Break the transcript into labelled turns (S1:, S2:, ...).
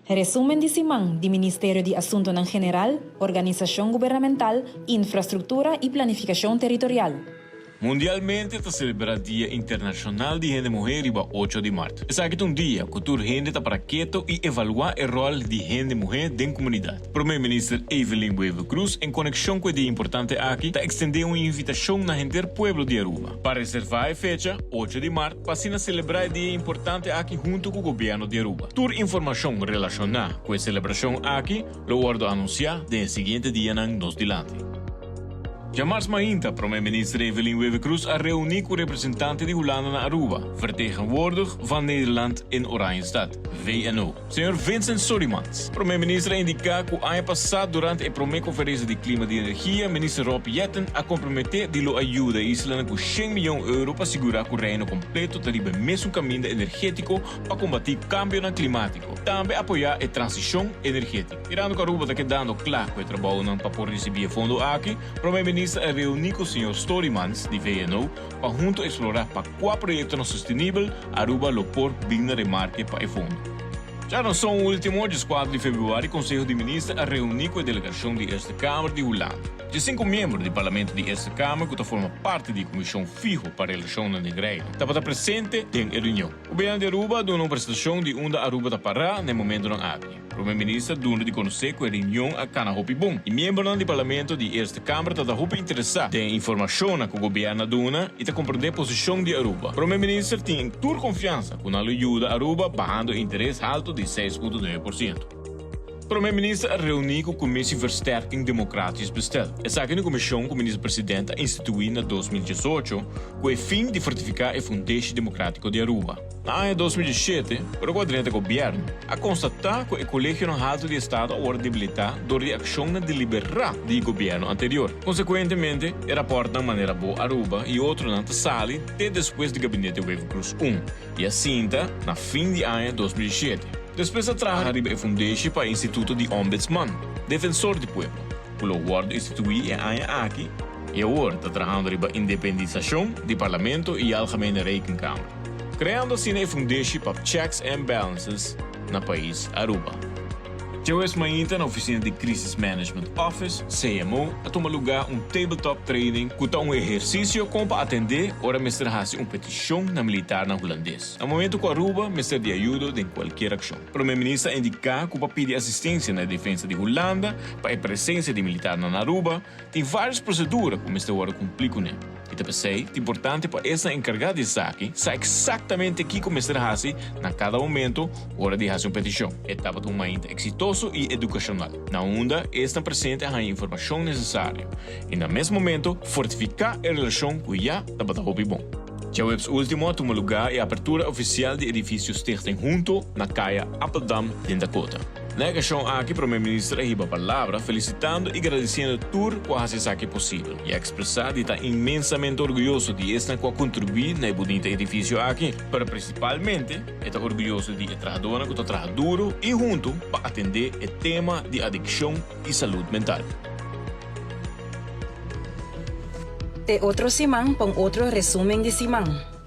S1: Resumen de Simán, do Ministério de Assuntos en General, Organização Governamental, Infraestrutura e Planificação Territorial.
S2: Mundialmente está celebrado o Dia Internacional de Gente Mulher riba 8 de março. Esse é um dia que toda gente está para quieto e evaluar o rol de gente mulher dentro da comunidade. O Primeiro-Ministro Evelyn Wever Cruz, em conexão com o dia importante aqui, está estendendo uma invitação na gente do povo de Aruba para reservar a fecha, 8 de março, para celebrar o dia importante aqui junto com o governo de Aruba. Toda informação relacionada com a celebração aqui, lo guardo anunciar no seguinte dia nos dilante. Jamars Mainta, Primeiro-Ministro Evelyn Wever Cruz, a reunir com o representante de Holanda na Aruba, vertegenwoordiger van Nederland in Oranjestad, VNO. Sr. Vincent Solimans. Primeiro-Ministro indica que o ano passado, durante a primeira conferência de clima e energia, ministro Rob Jetten a comprometer de ajuda a Islândia com 100 milhões de euros para segurar que o reino completo teria o mesmo caminho energético para combater o cambio climático. Também apoiar a transição energética. Tirando que a Aruba está dando claro que o trabalho para poder receber fundo aqui, Primeiro-Ministro a reunir com o Sr. Storimans, de VNO, para junto explorar para qual projeto não sustentável Aruba lo por digna remarque para o fundo. Já no som último, dia 4 de fevereiro, o Conselho de Ministros a reunir com a delegação da Eerste Câmara de Holanda. De 5 membros do Parlamento da Eerste Câmara, que formam parte da Comissão Fijo para a Relação na Negreira, estavam presentes na reunião. O governo de Aruba deu uma prestação de onde Aruba está parada no momento não abre. O Primeiro-Ministro deu de conhecer que a reunião a cana hopi bom. E membros do Parlamento da Eerste Câmara estão hopi interessados em informação que o governo dona e compreender a posição de Aruba. O Primeiro-Ministro tem toda confiança que ele ajuda Aruba barrando o interesse alto de 6,9%. O Primeiro-Ministro reuniu com a Comissão Versterking Democratisch Bestel. Essa é a comissão que o ministro-presidente instituiu em 2018 com o fim de fortificar o Fundation Democrático de Aruba. Na ano 2017, o quadrante governo a constatar que o Colégio Alto de Estado agora debilitar da reação deliberada do governo anterior. Consequentemente, o rapporto de maneira boa Aruba e outro na sala até depois do gabinete Wever Cruz 1 e assim na fim de ano 2017. Depois atrás arriba a Fundation para o Instituto de Ombudsman, Defensor do Povo, que o guarda instituído em ano aqui e agora está trabalhando para a independização do Parlamento e a Algemene Rekenkamer, criando assim a Fundation para Checks and Balances no país Aruba. Essa manhã, na oficina de Crisis Management Office, CMO, a tomar lugar tabletop training que é exercício para atender ora mestrarse petição na militar na holandês. No momento que Aruba mestre de ajuda em qualquer ação. O Primeiro-Ministro indica que para pedir assistência na defesa de Holanda, para a presença de militar na Aruba, tem várias proceduras que o mestre agora cumprir com ele. E também é importante para essa encarregada de saque saber exatamente o que o mestre faz na cada momento hora de fazer uma petição. Etapa de manhã exitoso e educacional. Na onda, está presente a informação necessária e, no mesmo momento, fortificar a relação que já estava bom. Já o último toma lugar a abertura oficial de edifícios Stichting Junto na caia Appeldam, em Dakota. Na ocasião aqui, o Primeiro-Ministro riba a palavra felicitando e agradecendo tudo que faz isso possível e expressar que está imensamente orgulhoso de estar a contribuir no bonito edifício aqui, mas principalmente está orgulhoso de trabalhadora que está trabalhando duro e junto para atender o tema de adicção e saúde mental.
S1: Outro Simán, com outro resumen de Simán.